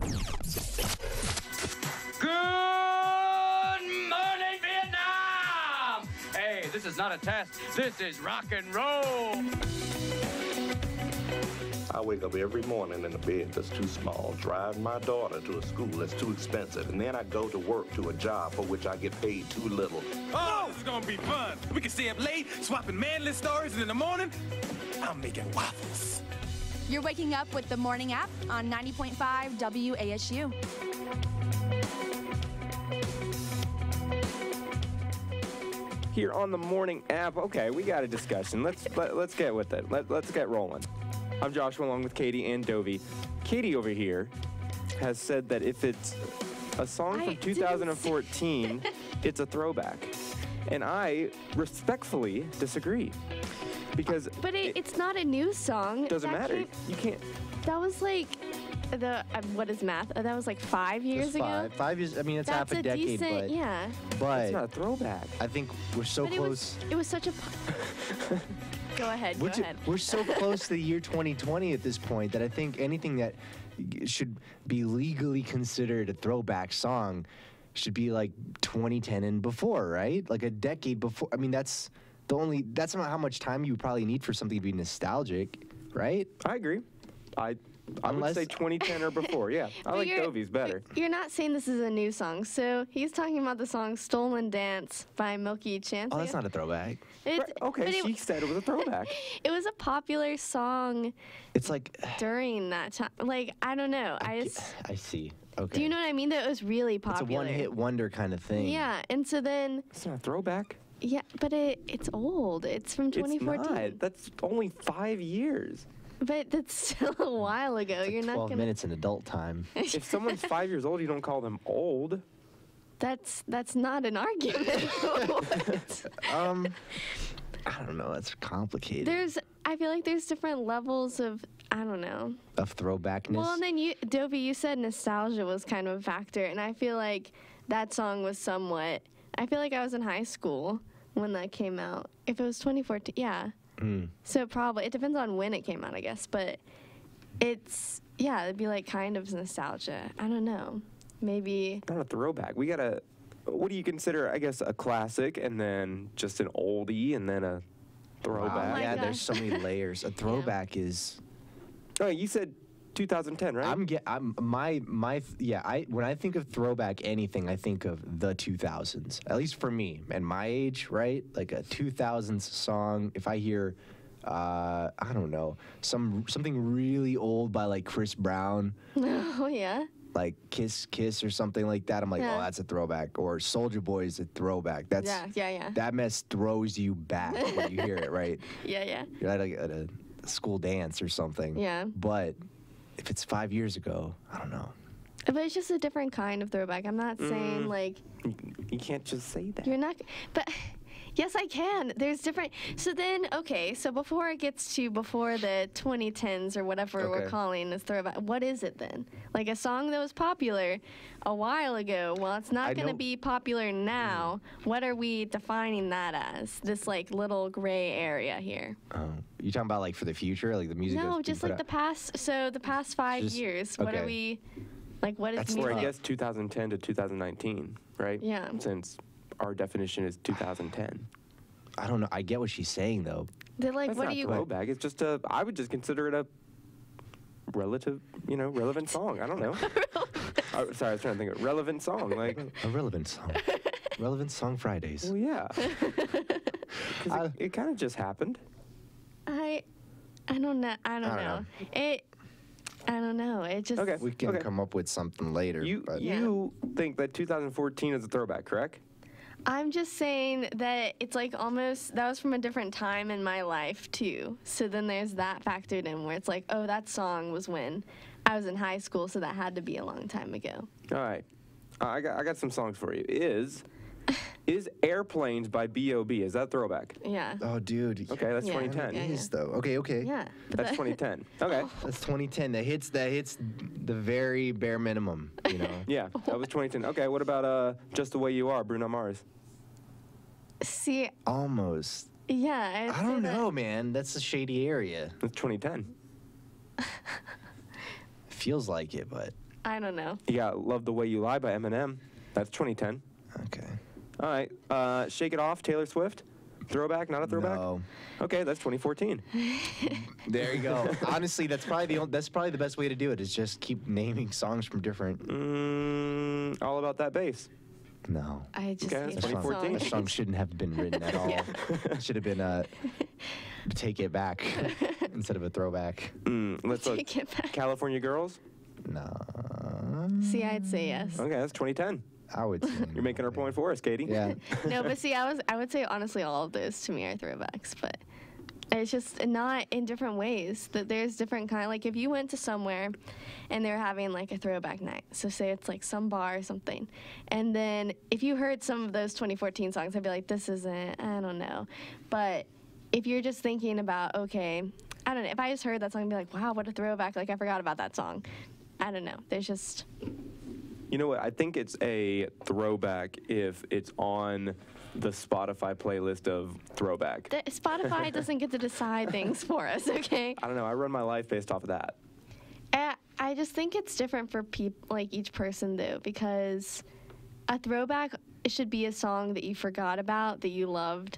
Good morning, Vietnam! Hey, this is not a test. This is rock and roll. I wake up every morning in a bed that's too small, drive my daughter to a school that's too expensive, and then I go to work to a job for which I get paid too little. Oh, this is gonna be fun. We can stay up late, swapping manly stories, and in the morning, I'm making waffles. You're waking up with the Morning App on 90.5 WASU. Here on the Morning App, okay, we got a discussion. Let's get with it. Let's get rolling. I'm Joshua along with Katie and Dovey. Katie over here has said that if it's a song from 2014, it's a throwback. And I respectfully disagree. Because but it's not a new song. Doesn't matter. You can't. That was like what is math? That was like 5 years ago. 5 years. I mean, it's That's half a decade, decent, but yeah. But it's not a throwback. I think we're so close. It was such a. Go ahead. Go ahead. We're so close to the year 2020 at this point that I think anything that should be legally considered a throwback song should be like 2010 and before, right? Like a decade before. I mean, that's not how much time you probably need for something to be nostalgic, right? I agree. I would say 2010 or before, yeah. I like Dovey's better. You're not saying this is a new song. So he's talking about the song Stolen Dance by Milky Chance. Oh, that's not a throwback. Okay, she said it was a throwback. It was a popular song. It's like during that time. Like, I don't know. I see. Okay. Do you know what I mean? That it was really popular. It's a one-hit wonder kind of thing. Yeah, and so then... It's not a throwback. Yeah, but it's old. It's from 2014. It's not. That's only 5 years. But that's still a while ago. It's like You're 12 not gonna... minutes in adult time. If someone's 5 years old, you don't call them old. That's not an argument. I don't know. That's complicated. I feel like there's different levels of, I don't know. Of throwbackness? Well, and then Dovey, you said nostalgia was kind of a factor, and I feel like that song was somewhat, I feel like I was in high school when that came out. If it was 2014, yeah. So probably, it depends on when it came out, I guess, but it'd be like kind of nostalgia. I don't know. Maybe. Not a throwback. What do you consider, I guess, a classic and then just an oldie and then a throwback? Wow. Yeah, there's so many layers. A throwback is... Oh, you said 2010, right? When I think of throwback anything, I think of the 2000s. At least for me and my age, right? Like a 2000s song. If I hear, I don't know, something really old by like Chris Brown. Oh yeah. Like Kiss Kiss or something like that. I'm like, oh, that's a throwback. Or Soulja Boy is a throwback. That's yeah. That mess throws you back when you hear it, right? Yeah. You're at a school dance or something. Yeah. But if it's 5 years ago, I don't know. But it's just a different kind of throwback. I'm not saying like... You can't just say that. You're not... But... Yes, I can. There's different... So then, okay, so before it gets to before the 2010s or whatever we're calling this throwback, what is it then? Like a song that was popular a while ago, well, it's not going to be popular now. What are we defining that as? This, like, little gray area here. You talking about, like, for the future? Like, the music No, just, like, the past 5 years. What are we... Like, what is music? Or I guess 2010 to 2019, right? Yeah. Since our definition is 2010. I don't know. I get what she's saying, though. They're like, That's what not do you... throwback. It's just I would just consider it a relevant song. I don't know. Sorry, I was trying to think of relevant song. Like a relevant song. Relevant Song Fridays. Well, yeah. Because it kind of just happened. I don't know. I don't know. I don't know. It just... We can come up with something later. You think that 2014 is a throwback, correct? I'm just saying that it's like almost, that was from a different time in my life too. So then there's that factored in where it's like, oh, that song was when I was in high school, so that had to be a long time ago. All right. I got some songs for you. Is Airplanes by B.O.B. Is that throwback? Yeah. Oh, dude. Okay, that's 2010. It is, though. Okay. Yeah. That's 2010. Okay. That's 2010. That hits the very bare minimum, you know? Yeah, that was 2010. Okay, what about Just the Way You Are, Bruno Mars? See. Almost. Yeah. I don't know, man. That's a shady area. That's 2010. Feels like it, but... I don't know. You got Love the Way You Lie by Eminem. That's 2010. Okay. All right. Shake It Off, Taylor Swift. Throwback, not a throwback? No. Okay, that's 2014. There you go. Honestly, that's probably the best way to do it. Is just keep naming songs from different. All About That Bass. No. I just Okay, hate that's that 2014. song. That song shouldn't have been written at all. It should have been Take It Back instead of a throwback. Let's look. Take it back. California Girls. No. See, I'd say yes. Okay, that's 2010. I would say You're making our point for us, Katie. Yeah. No, but see, I would say honestly all of those to me are throwbacks, but it's just not in different ways. That there's different kind. Like if you went to somewhere and they're having like a throwback night, so say it's like some bar or something, and then if you heard some of those 2014 songs, I'd be like, this isn't, I don't know. But if you're just thinking about, okay, I don't know, if I just heard that song, I'd be like, wow, what a throwback, like I forgot about that song. I don't know. There's just... You know what? I think it's a throwback if it's on the Spotify playlist of throwback. Spotify doesn't get to decide things for us, okay? I don't know. I run my life based off of that. I just think it's different for like each person though, because a throwback should be a song that you forgot about, that you loved,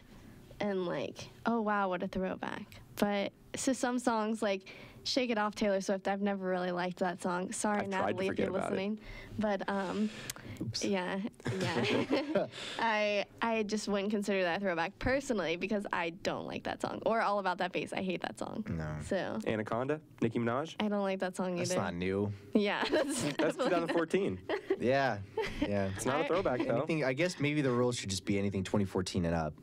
and like, oh wow, what a throwback. But so some songs like Shake It Off, Taylor Swift, I've never really liked that song. Sorry, I've tried to Natalie, if forget you're about it. listening. But yeah. I just wouldn't consider that a throwback personally because I don't like that song. Or All About That Bass, I hate that song. No. So Anaconda, Nicki Minaj. I don't like that song either. That's not new. Yeah, That's 2014. Yeah. Yeah. It's not a throwback though. Anything, I guess maybe the rules should just be anything 2014 and up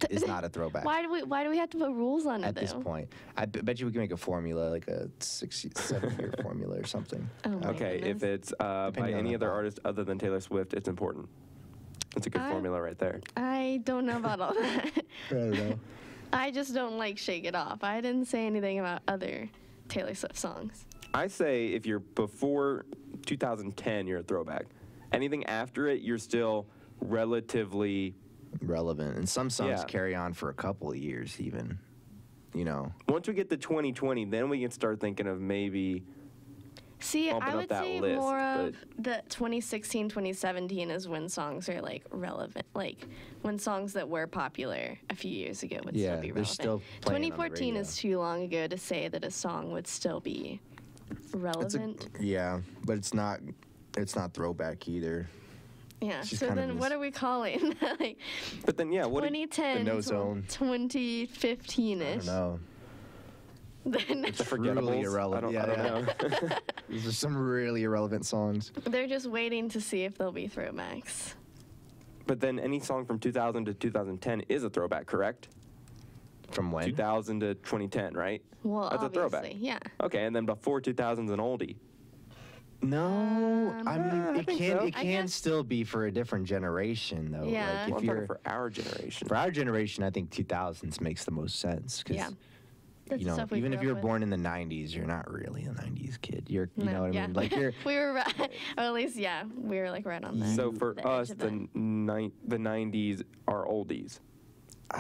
is not a throwback. Why do we have to put rules on it At this though? point, I bet you we can make a formula, like a 7-year formula or something. Oh my Okay, if goodness. it's by Depending on any the other ball. artist other than Taylor Swift, it's important. That's a good formula right there. I don't know about all that. I don't know. I just don't like Shake It Off. I didn't say anything about other Taylor Swift songs. I say if you're before 2010, you're a throwback. Anything after it, you're still relatively. Relevant, and some songs Yeah. carry on for a couple of years, even. You know. Once we get to 2020, then we can start thinking of maybe. See, Bumping I up would that say list, more of the 2016, 2017 is when songs are like relevant, like when songs that were popular a few years ago would Yeah, still be they're relevant. still playing on the 2014 radio. is too long ago to say that a song would still be relevant. Yeah, but it's not throwback either. Yeah. She's So kind of then, this- what are we calling? Like But then, yeah, what? 2010 The no to zone. 2015 I ish. don't know. Then The Truly forgettables? irrelevant. I don't know. These are some really irrelevant songs. they're just waiting to see if they'll be throwbacks. But then any song from 2000 to 2010 is a throwback, correct? From when? 2000 to 2010, right? Well, That's a obviously, throwback. yeah. Okay, and then before 2000 is an oldie. No, I mean I it think can so. it I can guess- still be for a different generation though. Yeah. Like Well, if I'm you're talking for our generation. for our generation, I think 2000s makes the most sense because Yeah. That's you the know stuff we even if grew you up were with. born in the 90s, you're not really a 90s kid. You're you No, know what yeah. I mean? Like you're we were right, or at least yeah, we were like right on that. So for the edge us, of the that. the 90s are oldies,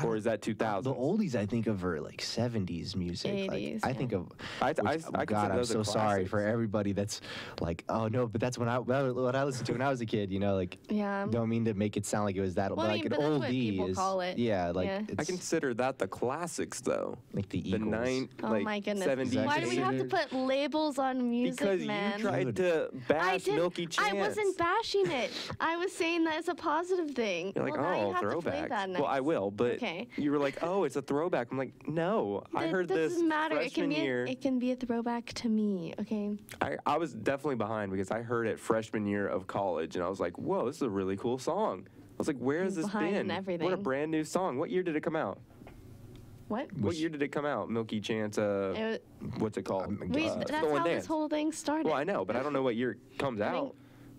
or is that 2000s? the oldies I think of are like 70s music. 80s, I yeah. think of I which- consider God, I'm those so the sorry for classics. everybody that's like, oh no, but that's what I listened to when I was a kid. You know, like Yeah. don't mean to make it sound like it was that, Well, but I like mean, an but that's oldie what people is call it. yeah, like Yeah. it's I consider that the classics, though. like the The Eagles. Oh my goodness. 70s. Why do we have to 80s. put labels on music, Because man? you tried to I bash didn't. Milky Chance. I wasn't bashing it. I was saying that it's a positive thing. You're like, well, now oh, you have to play throwback. that Well, I next. will, but Okay. you were like, oh, it's a throwback. I'm like, no, I That heard this doesn't matter. It can freshman be year. it can be a throwback to me. Okay. I was definitely behind because I heard it freshman year of college, and I was like, whoa, this is a really cool song. I was like, where has this Behind been? in everything. What a brand new song. What year did it come out? What? What year did it come out? Milky Chance, It what's it called? that's The One how Dance. this whole thing started. Well, I know, but I don't know what year it comes think- out.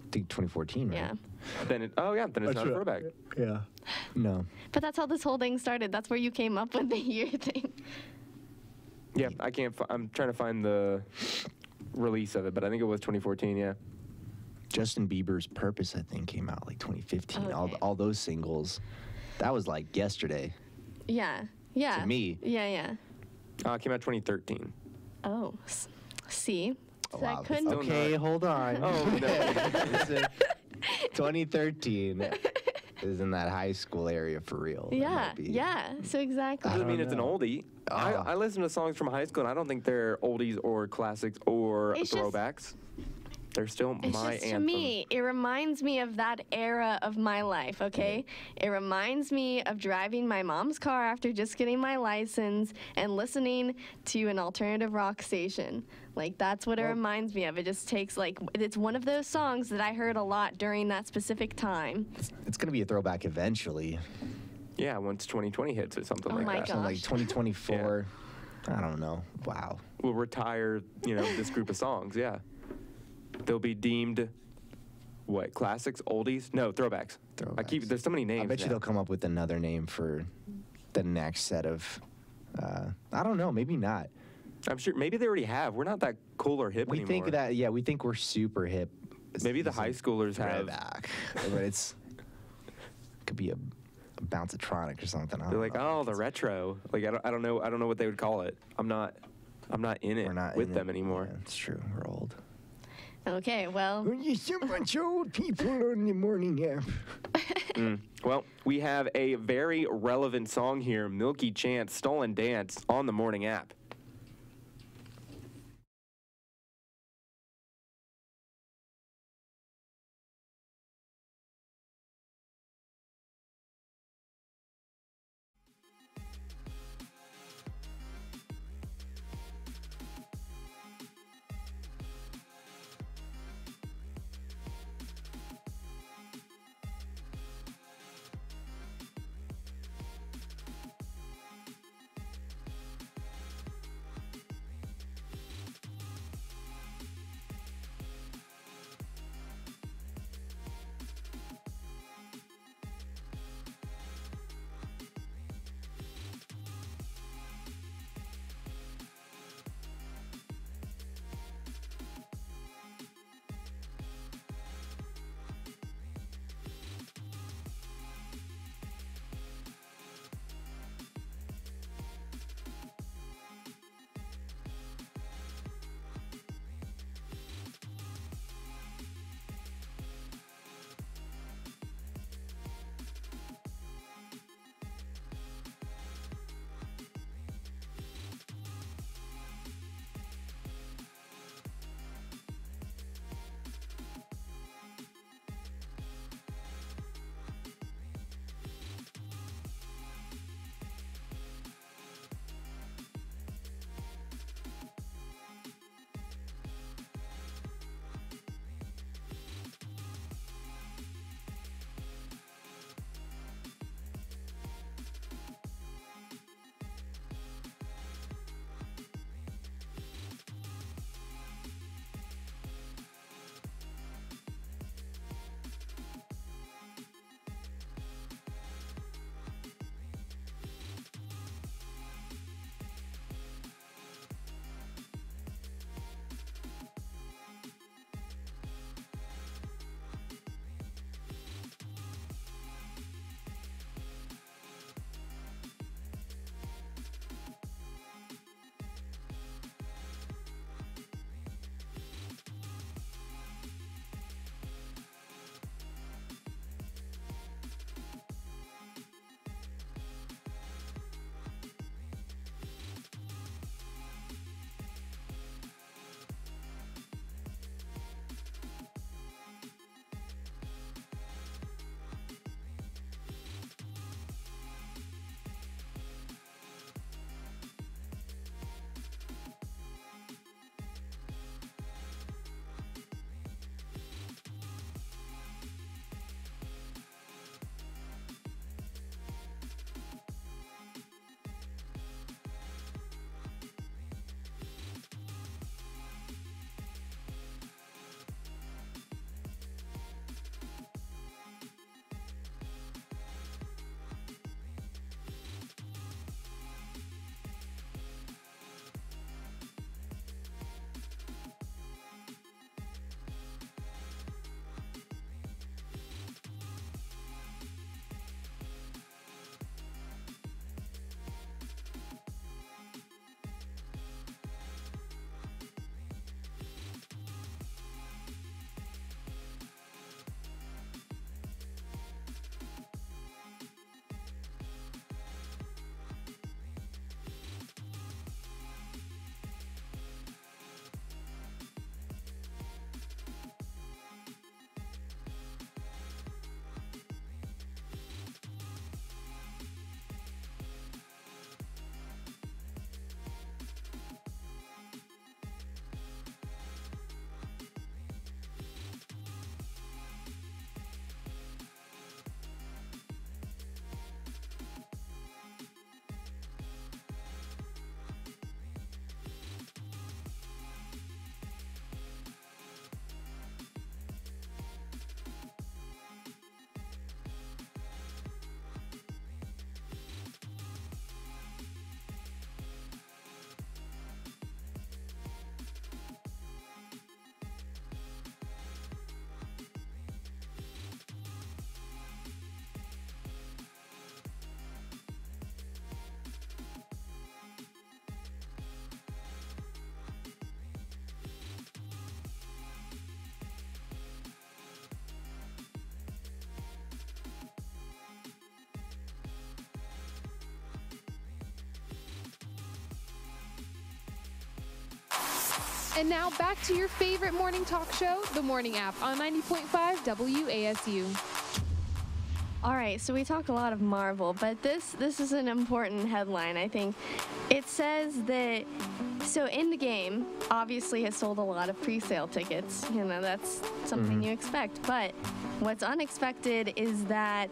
I think 2014, right? Yeah. Then it, oh yeah, then it's not a throwback. Yeah. No. But that's how this whole thing started. That's where you came up with the year thing. Yeah, I can't. I'm trying to find the release of it, but I think it was 2014. Yeah. Justin Bieber's Purpose, I think, came out like 2015. Okay. All those singles. That was like yesterday. Yeah. Yeah. To me. Yeah, yeah. It came out 2013. Oh. See? So that couldn't. Okay, hold on. Oh, no. 2013 is in that high school area for real. Yeah. So exactly. Doesn't mean it's an oldie. I listen to songs from high school, and I don't think they're oldies or classics or throwbacks. They're still my just, anthem. To me, it reminds me of that era of my life, okay? It reminds me of driving my mom's car after just getting my license and listening to an alternative rock station. Like, that's what it reminds me of. It just takes, like, it's one of those songs that I heard a lot during that specific time. It's going to be a throwback eventually. Yeah, once 2020 hits or something like my that. gosh. Like 2024. I don't know. Wow. We'll retire, this group of songs, yeah. They'll be deemed, what, classics, oldies? No, throwbacks. There's so many names. I bet you they'll come up with another name for the next set of, I don't know, maybe not. I'm sure, maybe they already have. We're not that cool or hip We anymore. think that, we think we're super hip. Maybe the high schoolers have. Throwback. But could be a bounce-a-tronic or something. They're like, oh, the retro. Like, I don't know what they would call it. I'm not in it We're not with in them it. anymore. Yeah, it's true. We're old. Okay, well. You're so much old people on the morning app. Well, we have a very relevant song here, Milky Chance, Stolen Dance, on the morning app. And now back to your favorite morning talk show, The Morning App, on 90.5 WASU. All right, so we talk a lot of Marvel, but this is an important headline, I think. It says that, so Endgame obviously has sold a lot of pre-sale tickets. You know, that's something you expect. But what's unexpected is that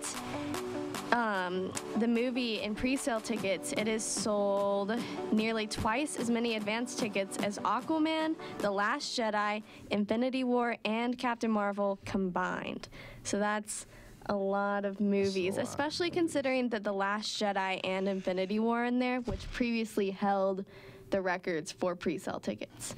the movie in pre-sale tickets, it has sold nearly twice as many advance tickets as Aquaman, The Last Jedi, Infinity War, and Captain Marvel combined. So that's a lot of movies, especially considering that The Last Jedi and Infinity War in there, which previously held the records for pre-sale tickets.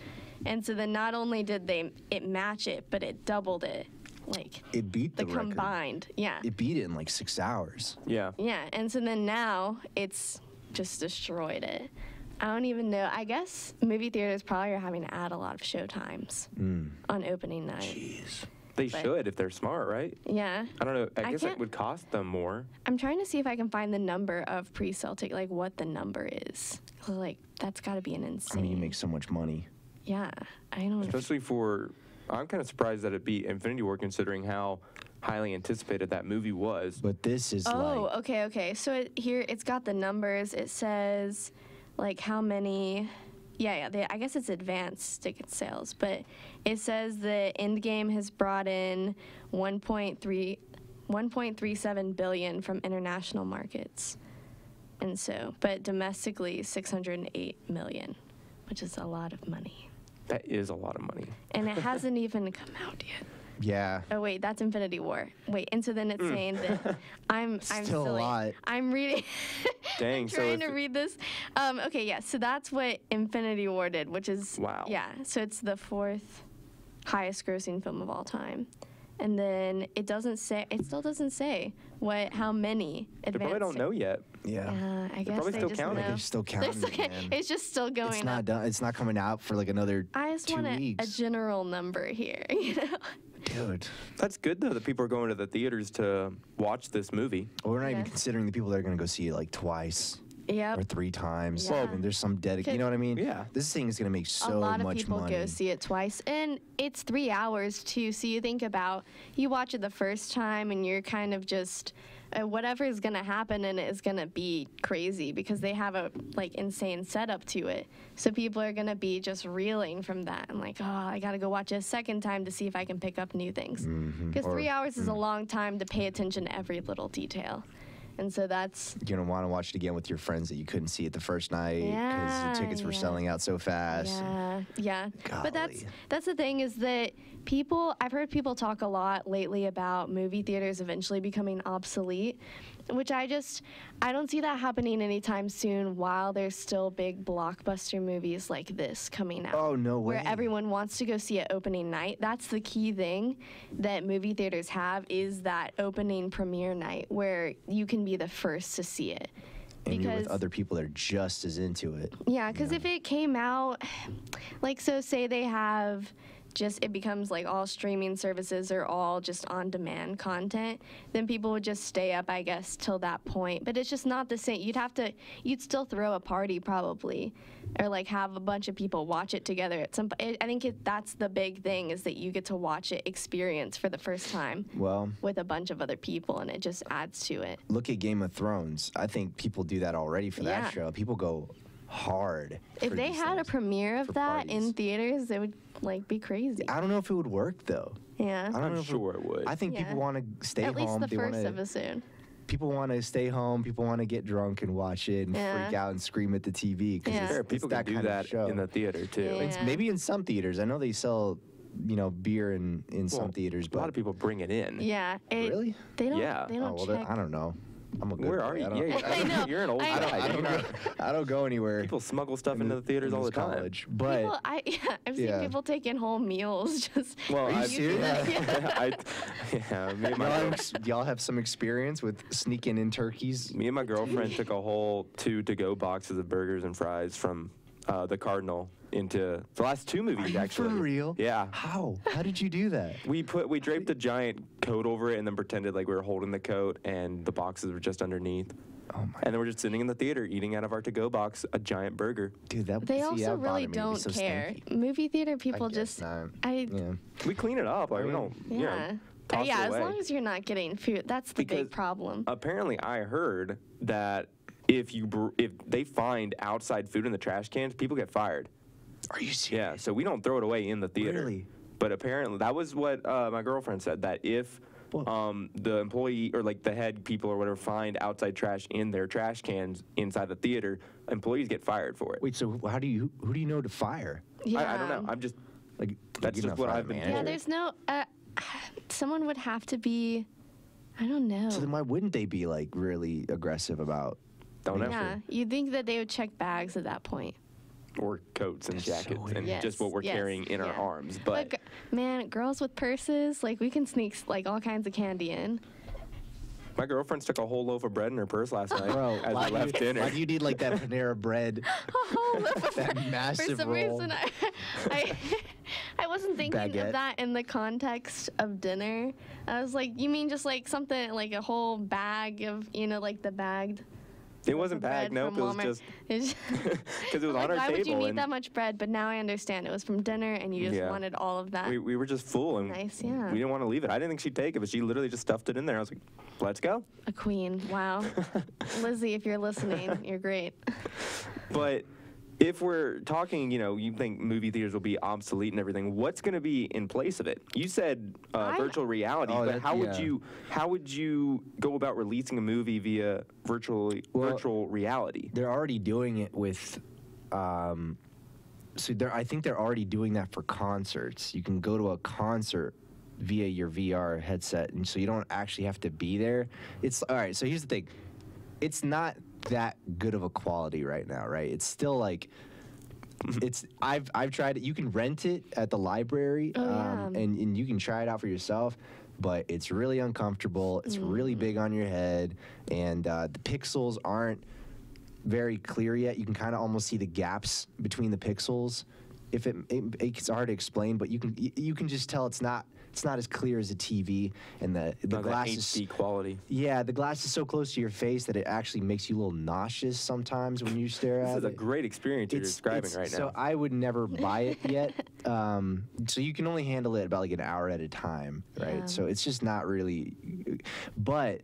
And so then not only did it match it, but it doubled it. Like, it beat the record. Combined, yeah. It beat it in like 6 hours. Yeah. Yeah, and so then now it's just destroyed it. I don't even know. I guess movie theaters probably are having to add a lot of show times on opening night. Jeez. They should if they're smart, right? Yeah. I don't know. I guess it would cost them more. I'm trying to see if I can find the number of pre-sale tickets, like what the number is. Like, that's got to be an insane. I mean, you make so much money. Yeah. I don't know. Especially for, I'm kind of surprised that it beat Infinity War considering how highly anticipated that movie was. But this is okay. So here, it's got the numbers. It says, like, how many... I guess it's advanced ticket sales, but it says the Endgame has brought in 1.37 billion from international markets, and so, but domestically 608 million, which is a lot of money. That is a lot of money. And it hasn't even come out yet. Yeah. Oh wait, that's Infinity War. Wait, and so then it's saying that I'm still silly. a lot. I'm reading. Dang. I'm trying to read this. Okay, yeah. So that's what Infinity War did, which is Yeah. So it's the 4th highest grossing film of all time, and then it doesn't say. It still doesn't say how many. They probably don't know yet. Yeah. I guess probably they still just counting. know. They're still counting. Man. It's just still going. It's not done. It's not coming out for like another 2 weeks. I just want a general number here. You know. Dude. That's good, though, that people are going to the theaters to watch this movie. Well, we're not even considering the people that are going to go see it like twice. Yep. Or 3 times. Yeah. I mean, there's some dedicated. You know what I mean? Yeah. This thing is going to make so much money. A lot of people go see it twice, and it's 3 hours too. So you think about, you watch it the first time, and you're kind of just whatever is going to happen in it is going to be crazy because they have a insane setup to it. So people are going to be just reeling from that and like, oh, I got to go watch it a second time to see if I can pick up new things. Because 3 hours is a long time to pay attention to every little detail. And so that's... You're going to want to watch it again with your friends that you couldn't see it the first night because the tickets were selling out so fast. Yeah. Golly. But that's the thing is that I've heard people talk a lot lately about movie theaters eventually becoming obsolete, which I don't see that happening anytime soon while there's still big blockbuster movies like this coming out. Oh, no way. Where everyone wants to go see it opening night. That's the key thing that movie theaters have is that opening premiere night where you can be the first to see it. And you're with other people that are just as into it. Yeah, because if it came out, so say they have... it becomes like all streaming services are all just on-demand content, then people would just stay up, I guess, till that point. But it's just not the same. You'd still throw a party probably, or have a bunch of people watch it together at some point. I think that's the big thing is that you get to watch it experience for the first time with a bunch of other people, and it just adds to it. Look at Game of Thrones. I think people do that already for that show. People go hard. If they had a premiere of that in theaters, it would be crazy. I don't know if it would work though. Yeah. I'm sure it would. I think people want to stay home. At least the first episode. People want to stay home. People want to get drunk and watch it and freak out and scream at the TV. Fair. People can do that in the theater too. Yeah. Maybe in some theaters. I know they sell, beer in some theaters, but a lot of people bring it in. Yeah. Really? They don't. Yeah. They don't check. I don't know. I'm a good Where are you? I know. You're an old guy. I don't go anywhere. People smuggle stuff into the theaters all the time. College, but I've seen people taking home meals. Well, are you serious? Me and my y'all have some experience with sneaking in turkeys. Me and my girlfriend took a whole 2 to-go boxes of burgers and fries from the Cardinal into the last 2 movies, actually. For real? Yeah. How did you do that? We draped a giant coat over it and then pretended like we were holding the coat and the boxes were just underneath. Oh my. And then we're just sitting in the theater eating out of our to-go box a giant burger. Dude, that They see, also that really bothered me. It'd be don't so care. stinky. Movie theater people guess just not. I Yeah. We clean it up. Like, we don't, you know, toss yeah, it as away. long as you're not getting food, that's the Because big problem. Apparently, I heard that if they find outside food in the trash cans, people get fired. Are you serious? Yeah, so we don't throw it away in the theater. Really? But apparently, that was what my girlfriend said, that if the employee or like the head people or whatever find outside trash in their trash cans inside the theater, employees get fired for it. Wait, so who do you know to fire? Yeah. I don't know. I'm just, Like, that's you're just not what firing I've been manager? Yeah, told. there's no. Someone would have to be. I don't know. So then why wouldn't they be like really aggressive about? Don't know. Yeah, you'd think that they would check bags at that point. Or coats and That's so jackets and Yes, just what we're yes, carrying in our yeah. arms. But Man, girls with purses, like we can sneak like all kinds of candy in. my girlfriend stuck a whole loaf of bread in her purse last night Bro, as we left dinner. Why do you need like that Panera bread? A whole loaf of That bread. massive For some roll. reason, I wasn't thinking Baguette. of that in the context of dinner. I was like, you mean just like something like a whole bag of, like the bagged. It wasn't bread bagged, nope. from It was Walmart. just It's- because it was like, on our why table. would you need and that much bread? But now I understand. It was from dinner, and you just Yeah. wanted all of that. we were just full and Nice, yeah. we didn't want to leave it. I didn't think she'd take it, but she literally just stuffed it in there. I was like, let's go. A queen. Wow. Lizzie, if you're listening, you're great. But if we're talking, you think movie theaters will be obsolete and everything. What's going to be in place of it? You said virtual reality, Oh, but that- how yeah. would you go about releasing a movie via virtual reality? They're already doing it with. I think they're already doing that for concerts. You can go to a concert via your VR headset, and so you don't actually have to be there. It's all right. So here's the thing. It's not that good of a quality right now, right? It's still like I've tried it. You can rent it at the library, and you can try it out for yourself, but it's really uncomfortable. It's really big on your head, and the pixels aren't very clear yet. You can kind of almost see the gaps between the pixels. It's hard to explain, but you can just tell it's not as clear as a TV, and the glass is HD quality. yeah, the glass is so close to your face that it actually makes you a little nauseous sometimes when you stare This at is it. a great experience you're describing right now. So I would never buy it yet. So you can only handle it about like an hour at a time, right? Yeah. So it's just not really. But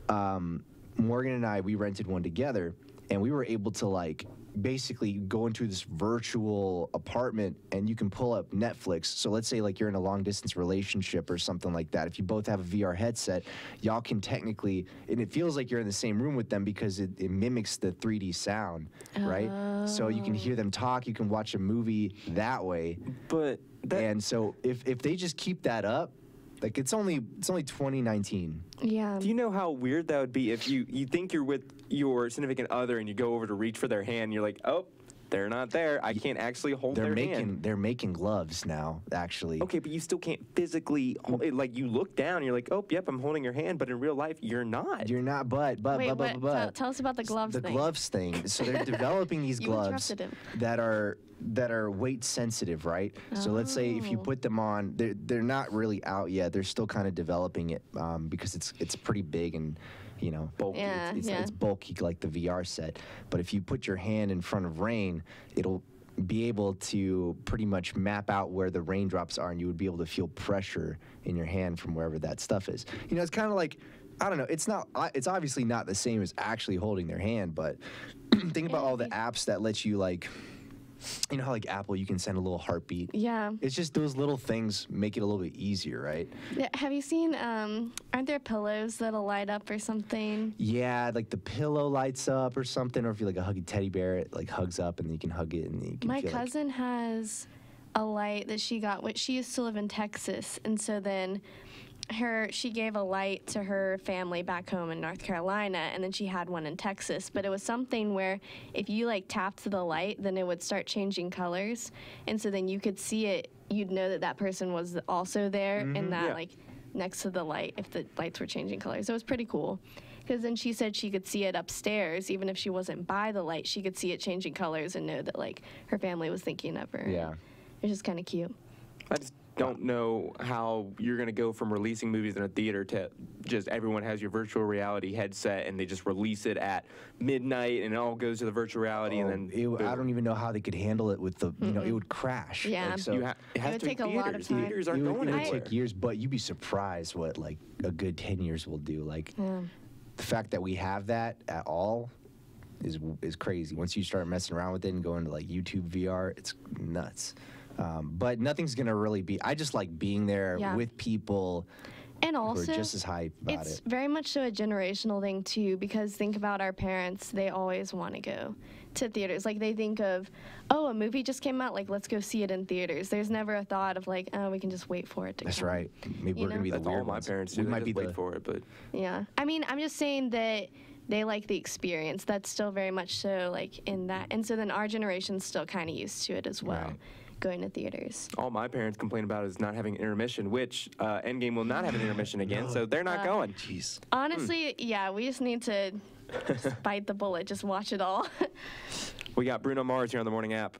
Morgan and I, we rented one together, and we were able to like basically go into this virtual apartment, and you can pull up Netflix. So let's say like you're in a long distance relationship or something like that. If you both have a VR headset, y'all can technically, and it feels like you're in the same room with them because it mimics the 3D sound, right? So you can hear them talk, you can watch a movie that way. But And so if they just keep that up, like it's only 2019. Yeah. do you know how weird that would be if you think you're with your significant other and you go over to reach for their hand and you're like, oh, they're not there. I can't actually hold their hand. They're making gloves now, actually. Okay, but you still can't physically hold it. Like you look down, and you're like, oh, yep, I'm holding your hand, but in real life, you're not. You're not, but Wait, what? Tell us about the gloves the thing. gloves thing. So they're developing these You gloves interrupted him. that are weight sensitive, right? So let's say if you Oh. put them on, they're not really out yet. They're still kind of developing it because it's pretty big and bulky. Yeah, It's bulky like the VR set. But if you put your hand in front of rain, it'll be able to pretty much map out where the raindrops are, and you would be able to feel pressure in your hand from wherever that stuff is. It's kind of like, I don't know. It's obviously not the same as actually holding their hand, but think about all the apps that let you like, how like Apple, you can send a little heartbeat. Yeah. It's just those little things make it a little bit easier, right? Have you seen, aren't there pillows that'll light up or something? Yeah, like the pillow lights up or something, or if you like a huggy teddy bear, it like hugs up and then you can hug it and you can My feel cousin has a light that she got when she used to live in Texas, and so then she gave a light to her family back home in North Carolina, and then she had one in Texas. But it was something where if you like tapped the light, then it would start changing colors, and so then you could see it. You'd know that person was also there, and that like next to the light if the lights were changing colors. So it was pretty cool. Because then she said she could see it upstairs, even if she wasn't by the light. She could see it changing colors and know that like her family was thinking of her. Yeah. It's just kind of cute. I just don't know how you're going to go from releasing movies in a theater to just everyone has your virtual reality headset and they just release it at midnight and it all goes to the virtual reality and then I don't even know how they could handle it with the, you know, it would crash. Yeah. Like, so it has would to take be a lot of theaters. time. Theaters aren't going it would anywhere. take years, but you'd be surprised what like a good 10 years will do. Like the fact that we have that at all is crazy. Once you start messing around with it and going to like YouTube VR, it's nuts. But nothing's gonna really be. I just like being there with people And who also, are just as hype about it's it. very much so a generational thing too, because think about our parents. They always want to go to theaters. Like they think of, oh, a movie just came out, like let's go see it in theaters. There's never a thought of like, oh, we can just wait for it to That's come. right. Maybe You we're gonna know? be the That's weird all my ones. parents do. We They might just be wait the for it, but Yeah. I mean, I'm just saying that they like the experience. That's still very much so like in that. And so then our generation's still kind of used to it as well. Right. Going to theaters. all my parents complain about is not having intermission, which Endgame will not have an intermission again, so they're not going. Jeez. Honestly, yeah, we just need to just bite the bullet, just watch it all. We got Bruno Mars here on the morning app.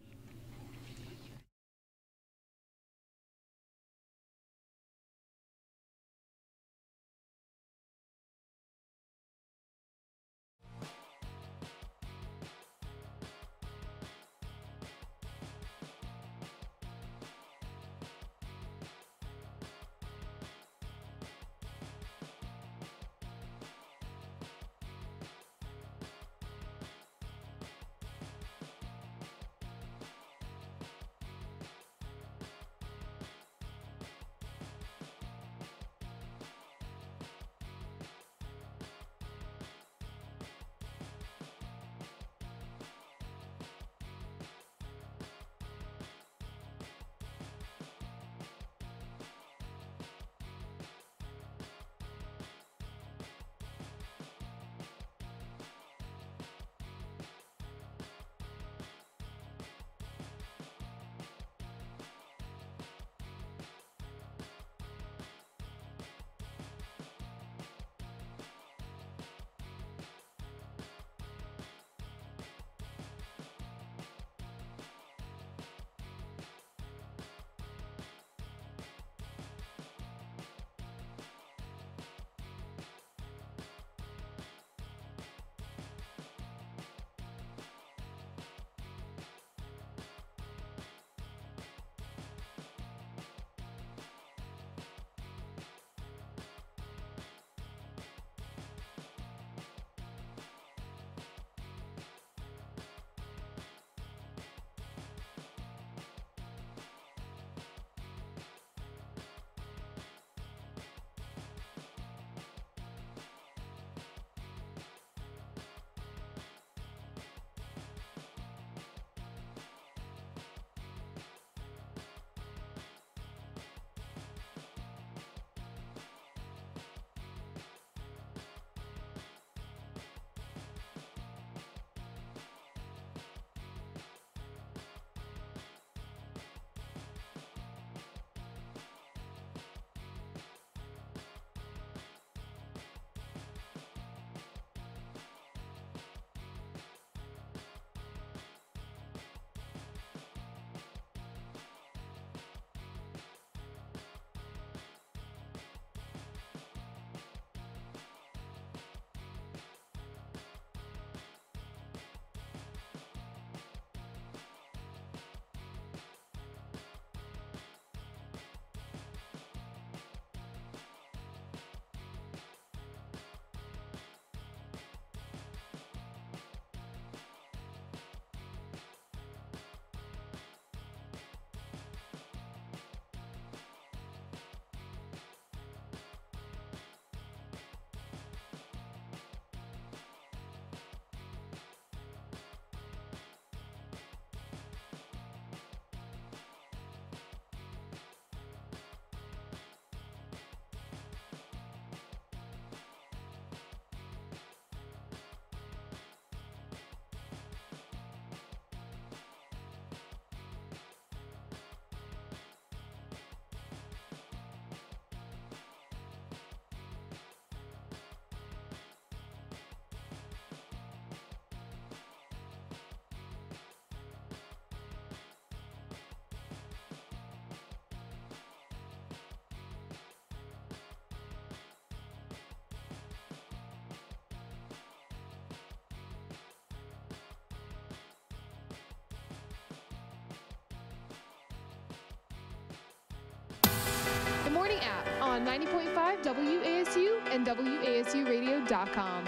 on 90.5 WASU and WASUradio.com.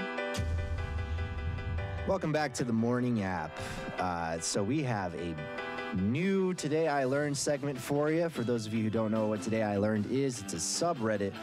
Welcome back to the Morning App. So we have a new Today I Learned segment for you. For those of you who don't know what Today I Learned is, it's a subreddit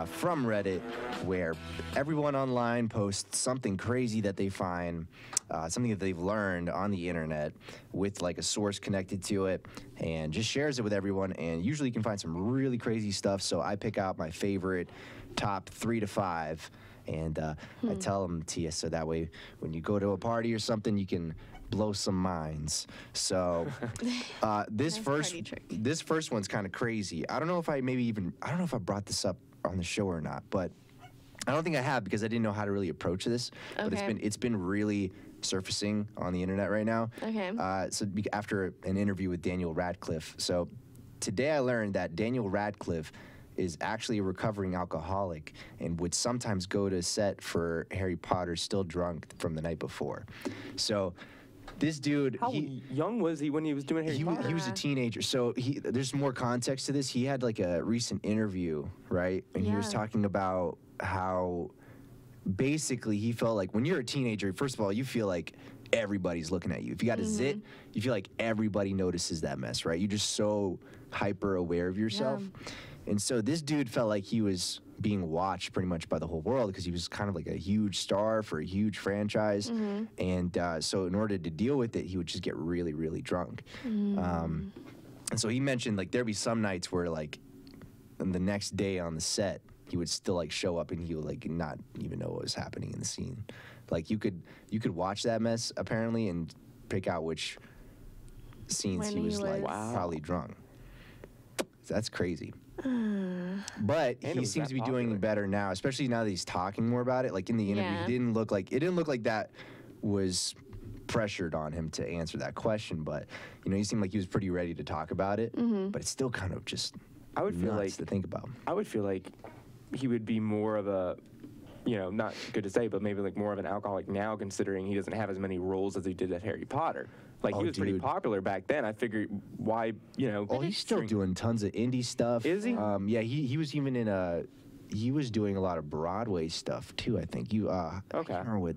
from Reddit where everyone online posts something crazy that they find, something that they've learned on the internet with like a source connected to it, and just shares it with everyone. And usually you can find some really crazy stuff. So I pick out my favorite top 3 to 5, and I tell them to you, so that way when you go to a party or something, you can blow some minds. So this first one's kind of crazy. I don't know if I brought this up on the show or not, but I don't think I have, because I didn't know how to really approach this. Okay. But it's been really surfacing on the internet right now. Okay. After an interview with Daniel Radcliffe. So today I learned that Daniel Radcliffe is actually a recovering alcoholic and would sometimes go to set for Harry Potter still drunk from the night before. So this dude, How young was he when he was doing Harry Potter? He was a teenager. So there's more context to this. He had like a recent interview, right? And he was talking about how basically he felt like when you're a teenager, first of all, you feel like everybody's looking at you. If you got a zit, you feel like everybody notices that mess, right? You're just so hyper aware of yourself. Yeah. And so this dude felt like he was being watched pretty much by the whole world, because he was kind of like a huge star for a huge franchise. And so in order to deal with it, he would just get really, really drunk. And so he mentioned like there'd be some nights where like the next day on the set, he would still like show up and he would like not even know what was happening in the scene. Like you could watch that mess apparently and pick out which scenes he was like probably drunk. So that's crazy. But he seems to be doing better now, especially now that he's talking more about it. Like in the interview, it didn't look like that was pressured on him to answer that question. But you know, he seemed like he was pretty ready to talk about it. But it's still kind of just nuts to think about. I would feel like he would be more of a, you know, not good to say, but maybe like more of an alcoholic now, considering he doesn't have as many roles as he did at Harry Potter. Like, he was pretty popular back then. I figured why, you know. Oh, he's still doing tons of indie stuff. Is he? Yeah, he was even in he was doing a lot of Broadway stuff, too, I think. I can't remember what,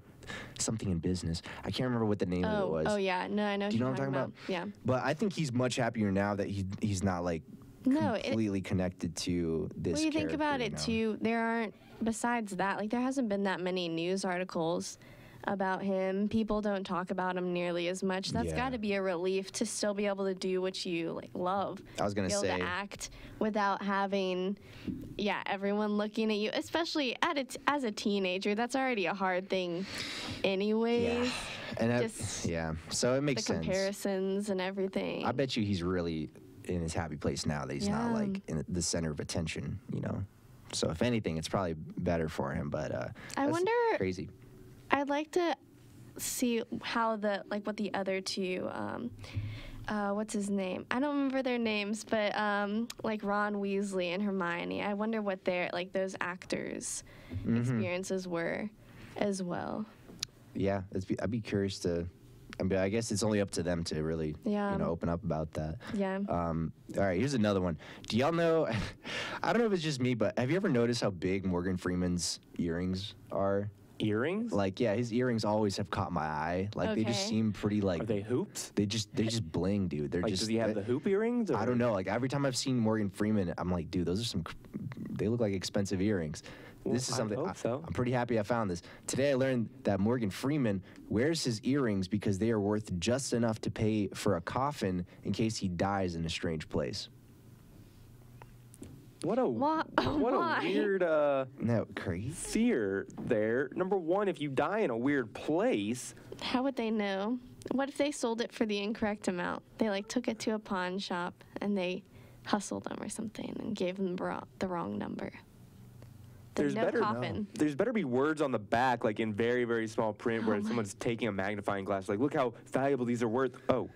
something in business. I can't remember what the name of it was. Oh, yeah. No, I know Do you know what I'm talking about? Yeah. But I think he's much happier now that he's not, like, completely connected to this Well, you think character, about it, too, there aren't, besides that, like, there hasn't been that many news articles about him. People don't talk about him nearly as much. That's got to be a relief to still be able to do what you like love. I was gonna say, be able to act without having, everyone looking at you, especially as a teenager. That's already a hard thing, anyways. Yeah. And so it makes sense. The comparisons and everything. I bet you he's really in his happy place now that he's not like in the center of attention. You know. So if anything, it's probably better for him. But I wonder. Crazy. I'd like to see how what the other two, what's his name? I don't remember their names, but like Ron Weasley and Hermione. I wonder what their those actors' experiences were, as well. Yeah, I'd be curious to. I guess it's only up to them to really, open up about that. Yeah. All right, here's another one. Do y'all know? I don't know if it's just me, but have you ever noticed how big Morgan Freeman's earrings are? Earrings? Like, yeah, his earrings always have caught my eye. Like, they just seem pretty, like... Are they hoops? They just bling, dude. They're like, just... Does he have the hoop earrings? Or? I don't know. Like, every time I've seen Morgan Freeman, I'm like, dude, those are some... They look like expensive earrings. Well, this is something... I hope so. I'm pretty happy I found this. Today I learned that Morgan Freeman wears his earrings because they are worth just enough to pay for a coffin in case he dies in a strange place. What a weird crazy fear there. Number one, if you die in a weird place, how would they know? What if they sold it for the incorrect amount? They took it to a pawn shop and they hustled them or something and gave them the wrong number. There's no coffin. There's better be words on the back, like in very, very small print, where someone's taking a magnifying glass, like, look how valuable these are worth. Oh.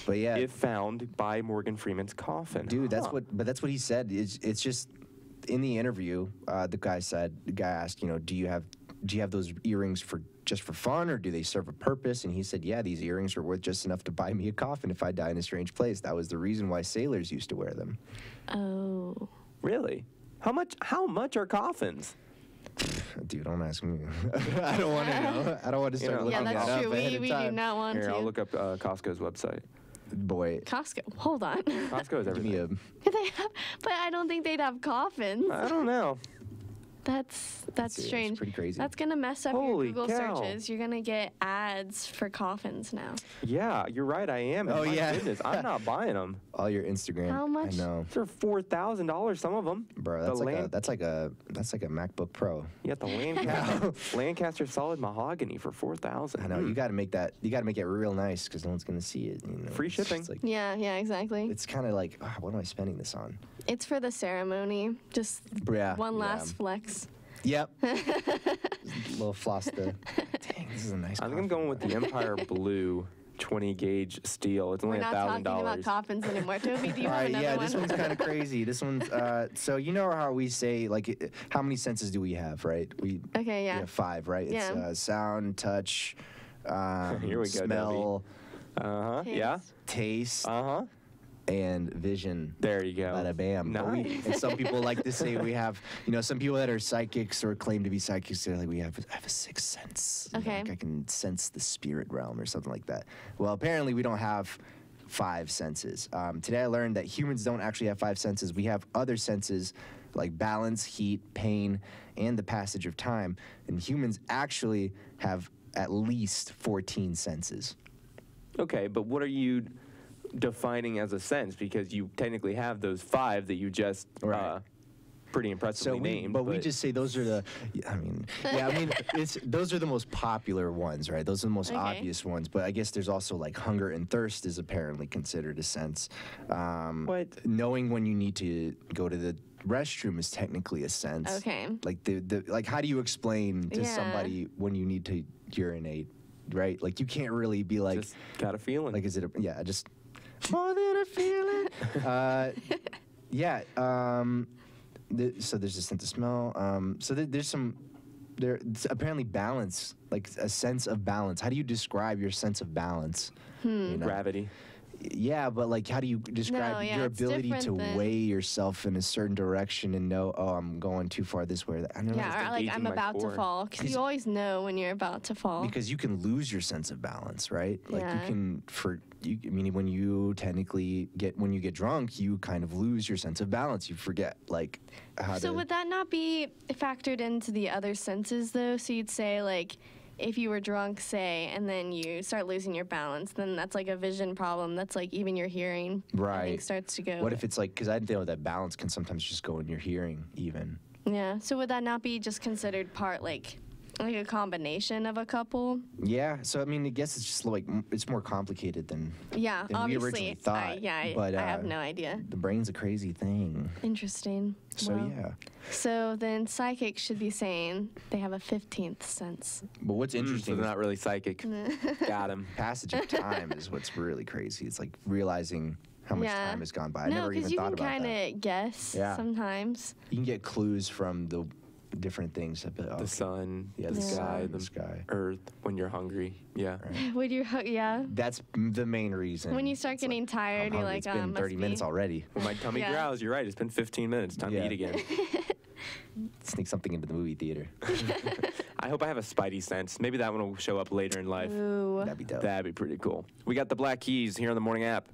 But yeah, if found by Morgan Freeman's coffin. Dude, that's what he said. It's just in the interview, the guy asked, do you have those earrings just for fun, or do they serve a purpose? And he said, yeah, these earrings are worth just enough to buy me a coffin if I die in a strange place. That was the reason why sailors used to wear them. Oh. Really? How much are coffins? Dude, don't ask me. I don't want to know. I don't want to start looking Yeah, that that's up true. ahead of We do time. not want Here, to. I'll look up Costco's website. Boy, Costco. Hold on. Costco is give me everything. They have, but I don't think they'd have coffins. I don't know. That's It's strange. pretty crazy. That's gonna mess up Holy your Google cow. searches. You're gonna get ads for coffins now. Yeah, you're right. I am. And Oh, my yeah. goodness, I'm not buying them. all your Instagram. How much? I know, They're $4,000. Some of them. bro. That's like a MacBook Pro. You got the Lancaster solid mahogany for $4,000. I know. You got to make that. You got to make it real nice because no one's gonna see it. You know? Free shipping. It's like, Yeah, exactly. it's kind of like, what am I spending this on? It's for the ceremony. Just Yeah. one last flex. Yep. Little floss the. Dang, this is a nice. I think I'm going with the Empire Blue 20 gauge steel. It's only We're not talking about $1,000. coffins anymore. Toby, do you All have right, another yeah, one? this one's kind of crazy. This one's so you know how we say like how many senses do we have, right? We Okay, yeah. we have 5, right? Yeah. It's sound, touch, Here we go, smell, Yeah. taste, and vision. There you go. Bada bam. But Nice. and some people like to say we have, some people that are psychics or claim to be psychics, they're like, I have a sixth sense. Okay. Like I can sense the spirit realm or something like that. Well, apparently we don't have 5 senses. Today I learned that humans don't actually have 5 senses. We have other senses like balance, heat, pain, and the passage of time. And humans actually have at least 14 senses. Okay, but what are you defining as a sense? Because you technically have those 5 that you just Right. pretty impressively named. we just say those are the. Those are the most popular ones, right? Those are the most Okay. obvious ones. But I guess there's also like hunger and thirst is apparently considered a sense. What? Knowing when you need to go to the restroom is technically a sense. Okay. Like like how do you explain to Yeah. somebody when you need to urinate, right? Like you can't really be like, just got a feeling. like is it just more than a feeling. Yeah. So there's a sense of smell. So there's apparently balance, like a sense of balance. How do you describe your sense of balance? You know? Gravity. Yeah, but like, how do you describe yeah, your it's ability to different than- weigh yourself in a certain direction and know, oh, I'm going too far this way or that? I don't know. Yeah, or like gauging I'm my about to core. fall. Because you always know when you're about to fall. Because you can lose your sense of balance, right? Like Yeah. when you technically when you get drunk, you kind of lose your sense of balance. You forget like how So to. would that not be factored into the other senses though? So you'd say like, if you were drunk, say, and then you start losing your balance, then that's like a vision problem. That's like even your hearing, I Right. think, starts to go. What if it's like, because I know that balance can sometimes just go in your hearing even. Yeah. So would that not be just considered part like a combination of a couple? Yeah, so I mean, I guess it's just like it's more complicated than Yeah. we Obviously. originally thought. I have no idea. The brain's a crazy thing. Interesting. So Well, yeah. So then psychics should be saying they have a 15th sense. But what's So interesting they're is not really psychic. Got him. passage of time is what's really crazy. It's like realizing how much Yeah. time has gone by. I No, never even because you thought can about kind that. of guess Yeah. sometimes. You can get clues from the different things. The sun, Yeah, the the sky, sun, the the sky. earth, when you're hungry. Yeah. When you're, yeah. That's the main reason. When you start It's like, getting tired, I'm you're hungry. like, it's been must 30 minutes be. already. When my tummy Yeah. growls, you're right. It's been 15 minutes. Time Yeah. to eat again. Sneak something into the movie theater. I hope I have a spidey sense. Maybe that one will show up later in life. Ooh. That'd be dope. That'd be pretty cool. We got the Black Keys here on the morning app.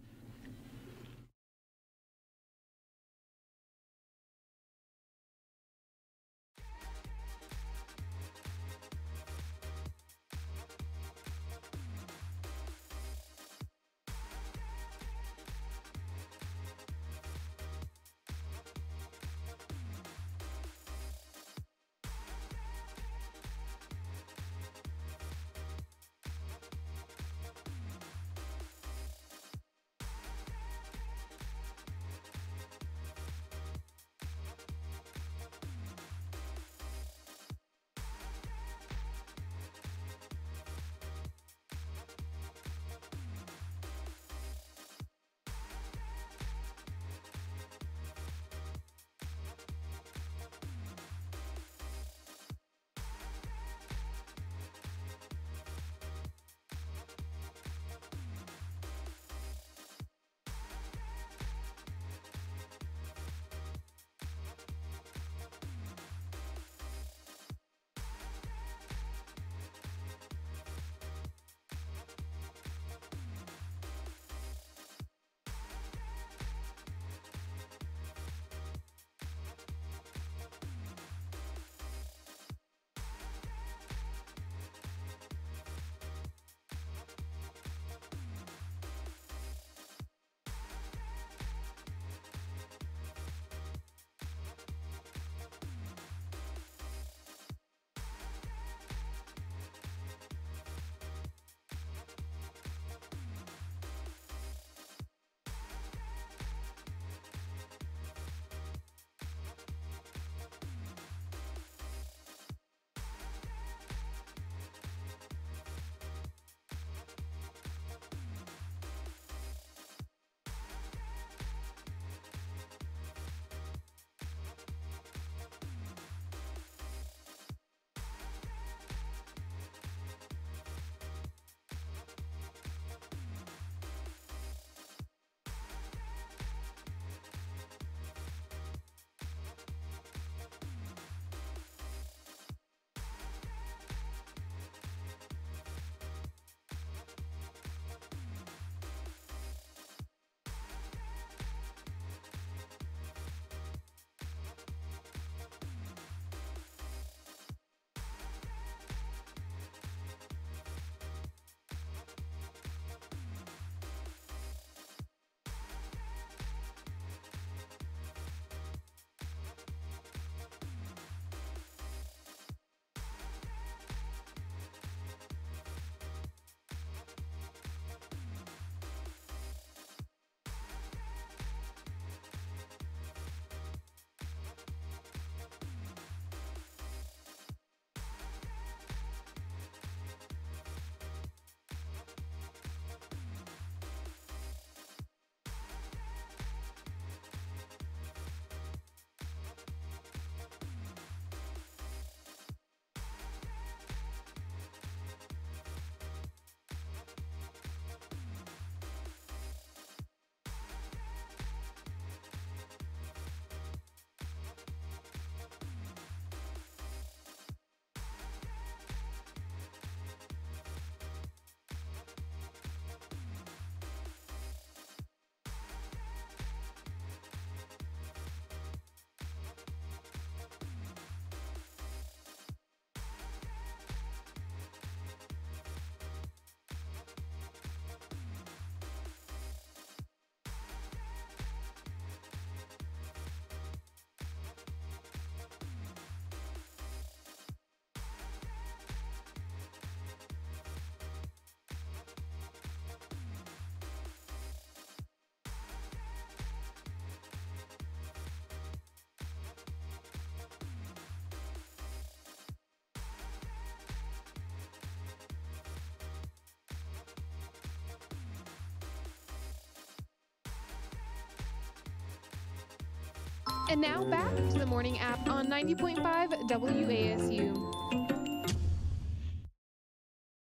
And now back to the morning app on 90.5 WASU.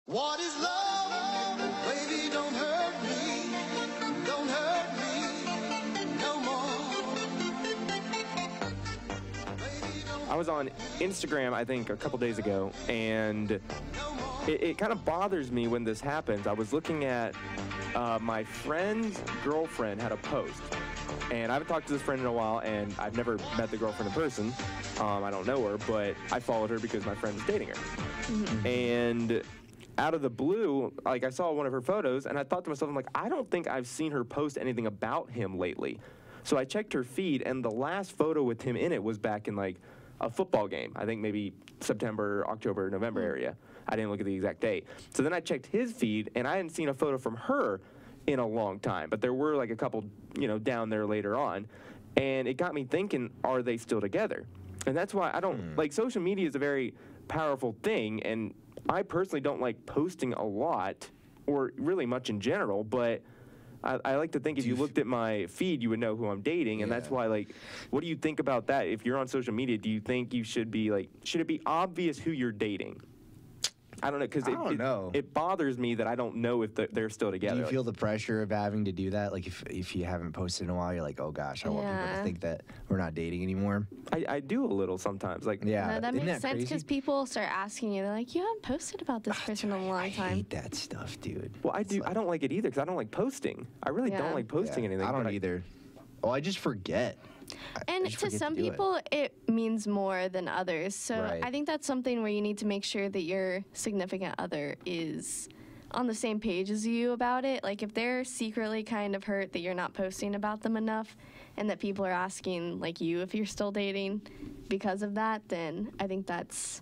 What is love? Baby, don't hurt me. Don't hurt me no more. Baby, don't I was on Instagram, I think, a couple days ago, and it kind of bothers me when this happens. I was looking at my friend's girlfriend had a post, and I haven't talked to this friend in a while, and I've never met the girlfriend in person. I don't know her, but I followed her because my friend was dating her. Mm-hmm. And out of the blue, like, I saw one of her photos, and I thought to myself, I'm like, I don't think I've seen her post anything about him lately. So I checked her feed, and the last photo with him in it was back in, like, a football game. I think maybe September, October, November area. I didn't look at the exact date. So then I checked his feed, and I hadn't seen a photo from her in a long time. But there were, like, a couple, down there later on. And it got me thinking, are they still together? And that's why I don't, like, social media is a very powerful thing, and I personally don't like posting a lot, or really much in general, but I like to think if you looked at my feed, you would know who I'm dating, and that's why, like, what do you think about that? If you're on social media, do you think you should be, like, should it be obvious who you're dating? I don't know, because it bothers me that I don't know if they're still together. Do you feel the pressure of having to do that? Like, if you haven't posted in a while, you're like, oh gosh, I want people to think that we're not dating anymore. I do a little sometimes. Like, no, that makes sense because people start asking you. They're like, you haven't posted about this person in a long time. I hate that stuff, dude. Well, I do. Like, I don't like it either because I don't like posting. I really don't like posting anything. I don't either. Oh, I just forget. And to some people, it means more than others. So I think that's something where you need to make sure that your significant other is on the same page as you about it. Like, if they're secretly kind of hurt that you're not posting about them enough and that people are asking, like, you if you're still dating because of that, then I think that's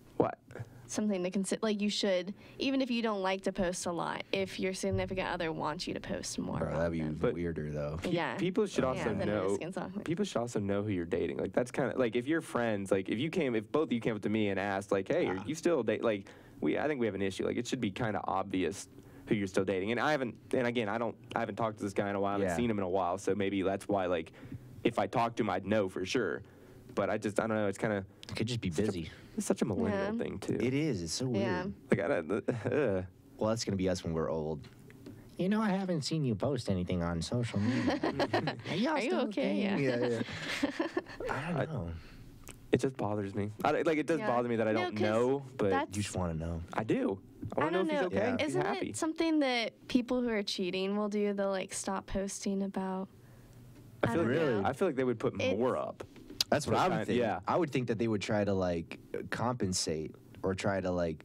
something to consider. Like, you should, even if you don't like to post a lot, if your significant other wants you to post more. Bro, that'd be weirder, though. Yeah. People should also know. People should also know who you're dating. Like, that's kind of like, if you're friends. Like, if both of you came up to me and asked, like, hey, are you still dating? Like, I think we have an issue. Like, it should be kind of obvious who you're still dating. And I haven't talked to this guy in a while. I haven't seen him in a while. So maybe that's why, like, if I talked to him, I'd know for sure. But I don't know. It's kind of. It could just be busy. It's such a millennial thing, too. It is. It's so weird. Like, well, that's going to be us when we're old. You know, I haven't seen you post anything on social media. Are you okay? Yeah. I don't know. It just bothers me. It does bother me that I don't know, but you just want to know. I do. I want to know if he's okay. If Isn't he's happy. it something that people who are cheating will do? They'll, like, stop posting about. I feel like they would put more up. That's what I would think. Yeah. I would think that they would try to, like, compensate or try to, like,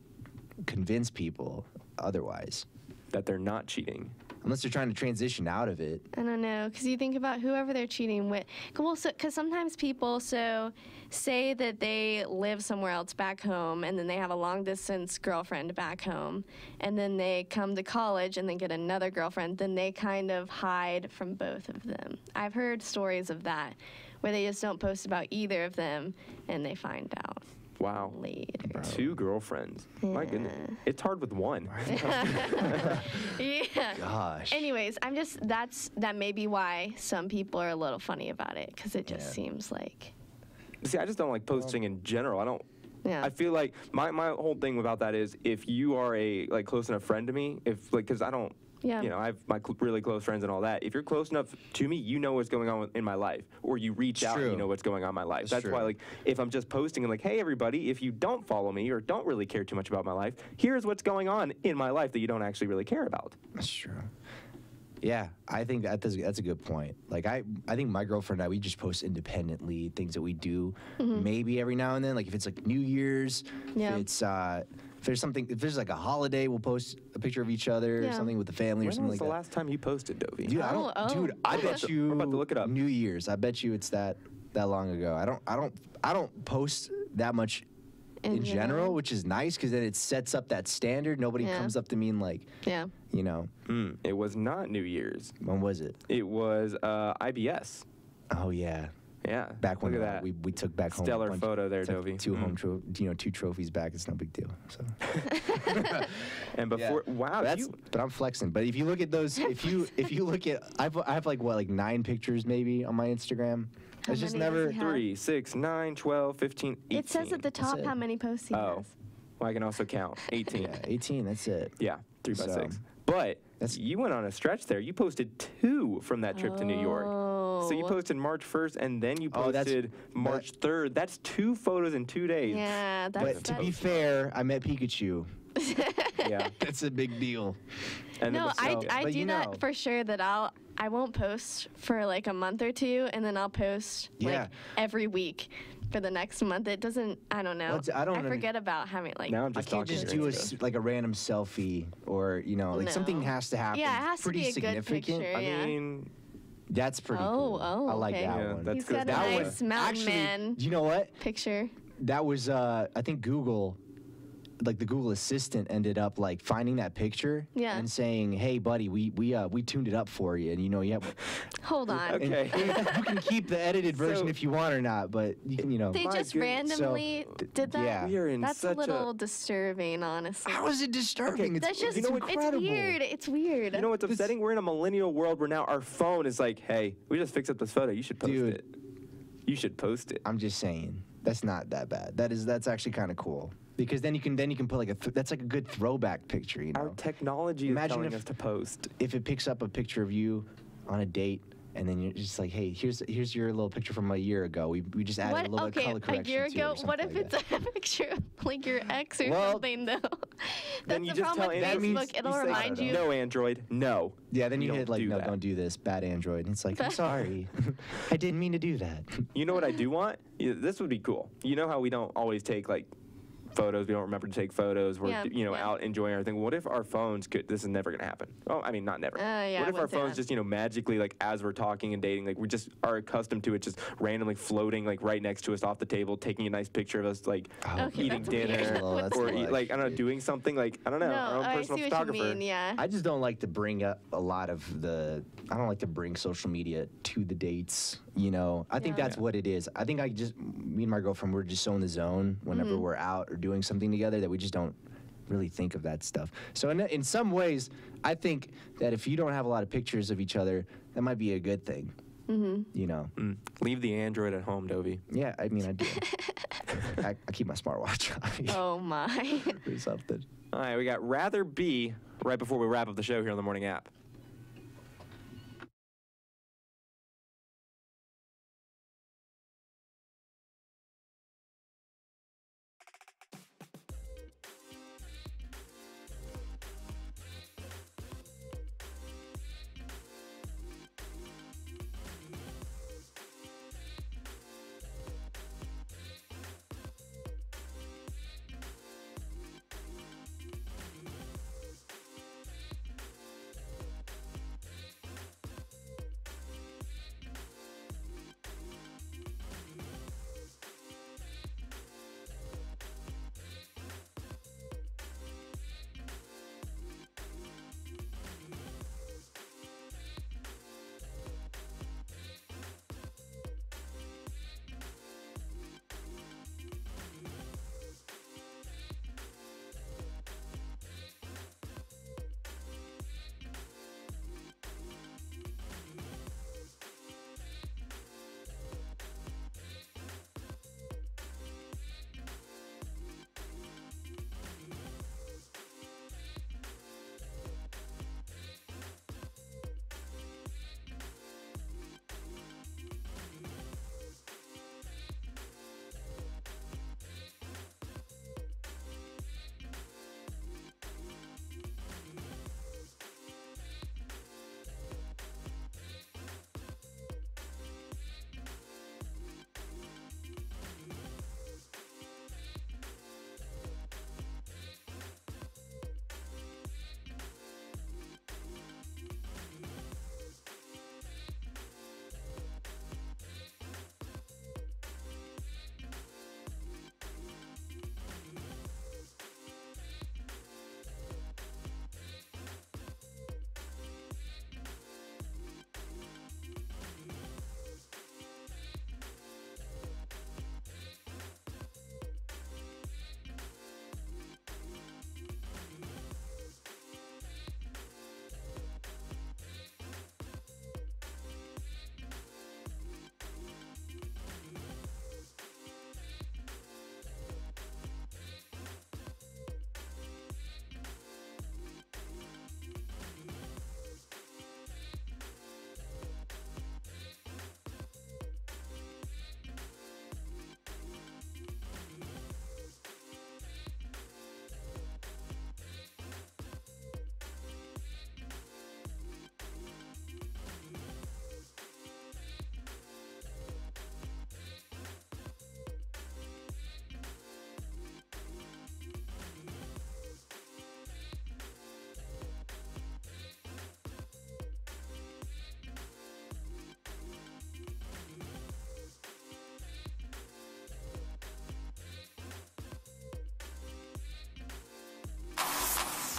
convince people otherwise. That they're not cheating. Unless they're trying to transition out of it. I don't know, because you think about whoever they're cheating with. Well, because sometimes people say that they live somewhere else back home, and then they have a long-distance girlfriend back home, and then they come to college and then get another girlfriend, then they kind of hide from both of them. I've heard stories of that, where they just don't post about either of them, and they find out. Wow. Later. 2 girlfriends. Yeah. My goodness. It's hard with one. Yeah. Gosh. Anyways, that may be why some people are a little funny about it, because it just seems like. See, I just don't like posting in general. I don't. Yeah. I feel like my whole thing about that is, if you are a, like, close enough friend to me, because I don't. Yeah. You know, I have my really close friends and all that. If you're close enough to me, you know what's going on in my life. Or you reach out and you know what's going on in my life. That's why, like, if I'm just posting and like, hey, everybody, if you don't follow me or don't really care too much about my life, here's what's going on in my life that you don't actually really care about. That's true. Yeah, I think that's a good point. Like, I think my girlfriend and I, we just post independently things that we do, maybe every now and then. Like, if it's like New Year's, if there's like a holiday, we'll post a picture of each other or something with the family or something like that. When was the last time you posted, Dovey? Dude, I bet you. We're about to look it up. New Year's. I bet you it's that long ago. I don't post that much in general, which is nice because then it sets up that standard. Nobody comes up to me and, like, you know. It was not New Year's. When was it? It was IBS. Oh, yeah. Yeah. Back when Look at that. we took back home. Stellar photo there, took Dovey. two trophies back. It's no big deal. So. And before, wow, but I'm flexing. But if you look at those, if you look at, I have like 9 pictures maybe on my Instagram. It's just never 3, 6, 9, 12, 15, 18. It says at the top how many posts he has. Well, I can also count 18. Yeah, 18. That's it. Yeah, 3 by 6. But you went on a stretch there. You posted 2 from that trip to New York. So you posted March 1st, and then you posted March 3rd. That's 2 photos in 2 days. Yeah, But to be fair, I met Pikachu. Yeah, that's a big deal. And no, I do that for sure. That I won't post for like a month or 2, and then I'll post like every week for the next month. It doesn't. I don't know. I forget about having like. Now I'm just I can't just do a random selfie or something has to happen. Yeah, it has pretty to be a good significant. picture. I mean. That's pretty cool. Oh, I like okay. that one. That's He's good. got a nice mountain man. You know what? Picture. That was I think Google, like the Google Assistant ended up like finding that picture and saying, "Hey, buddy, we tuned it up for you, and you have." Hold on. Okay. You can keep the edited version if you want or not, but you can. They just randomly did that. Yeah. We are in That's a little disturbing, honestly. How is it disturbing? That's just it's incredible. It's weird. It's weird. You know what's upsetting? We're in a millennial world where now our phone is like, "Hey, we just fixed up this photo. You should post it. You should post it." I'm just saying that's not that bad. That's actually kind of cool. Because then you can put like that's like a good throwback picture, Our technology is telling us to post. If it picks up a picture of you on a date, and then you're just like, hey, here's your little picture from a year ago. We just added a little bit of color correction a year to it or ago. What if something it's like a picture of like your ex or something though? Then That's you the just problem tell with Android. Facebook. It'll remind you. No, Android. No. Yeah, then you hit like, no, that. don't do this, bad Android. And it's like, I'm sorry, I didn't mean to do that. You know what I do want? This would be cool. You know how we don't always take like photos. We don't remember to take photos. We're out enjoying everything. What if our phones could? This is never gonna happen. Oh, I mean, not never. What if our phones just magically like as we're talking and dating, like we just are accustomed to it, just randomly floating like right next to us off the table, taking a nice picture of us like eating dinner or like I don't know, doing something like I don't know, our own personal photographer. What you mean, yeah. I just don't like to bring up a lot of I don't like to bring social media to the dates. I think that's what it is. I think me and my girlfriend, we're just so in the zone whenever we're out or doing something together that we just don't really think of that stuff. So in some ways, I think that if you don't have a lot of pictures of each other, that might be a good thing. Leave the Android at home, Dovey. Yeah, I mean, I do. I keep my smartwatch on. Oh, my. Or something. All right, we got Rather Be right before we wrap up the show here on the Morning App.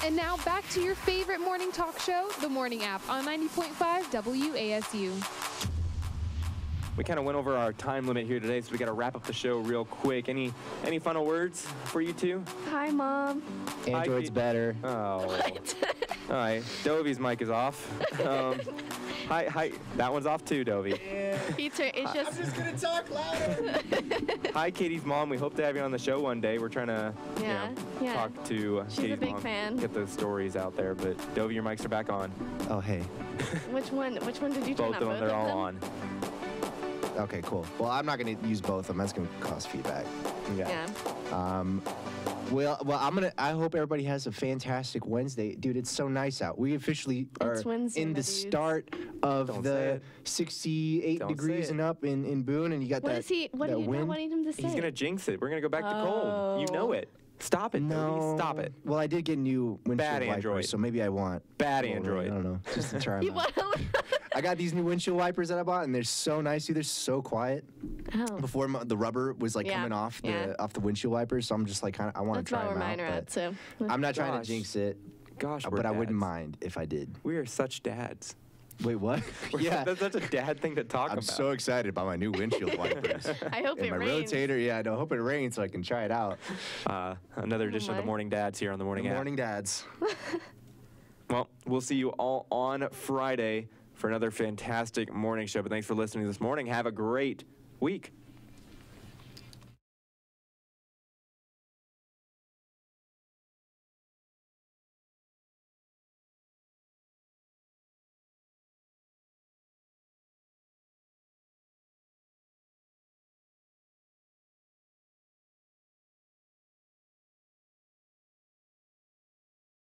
And now back to your favorite morning talk show, The Morning App, on 90.5 WASU. We kind of went over our time limit here today, so we got to wrap up the show real quick. Any final words for you two? Hi, Mom. Android's better. Oh. All right. Dovey's mic is off. Hi. That one's off too, Dovey. It's just. I'm just gonna talk louder. Hi, Katie's mom. We hope to have you on the show one day. We're trying to talk to She's Katie's a big mom, fan. get those stories out there. But Dovey, your mics are back on. Oh, hey. Which one did you turn Both on? of them. They're all on. Okay, cool. Well, I'm not gonna use both of them. That's gonna cause feedback. Yeah. Well, I hope everybody has a fantastic Wednesday. Dude, it's so nice out. We officially are Wednesday, in the dudes. start of Don't say the it. 68 Don't degrees say and it. up in Boone, and you got What that, is he? What that are you wind. not wanting him to say? He's going to jinx it. We're going to go back to cold. You know it. Stop it, No. Dovey. Stop it. Well, I did get new windshield Bad wipers, Android. so maybe I want Bad a little Android. rain. I don't know, just to try 'em You out. want- I got these new windshield wipers that I bought, and they're so nice, dude. They're so quiet. Oh. Before the rubber was like Yeah, coming off yeah. off the windshield wipers, so I'm just like I want That's to try about them where out. mine are at. But So. I'm not trying Gosh. to jinx it, Gosh, we're but I wouldn't dads. mind if I did. We are such dads. Wait, what? Yeah, That's such a dad thing to talk I'm about. so excited about my new windshield wipers. I hope And it my rains. rotator, yeah, I hope it rains so I can try it out. Another edition of the my. Morning Dads here on the Morning Good App. morning, dads. Well, we'll see you all on Friday for another fantastic morning show. But thanks for listening this morning. Have a great week.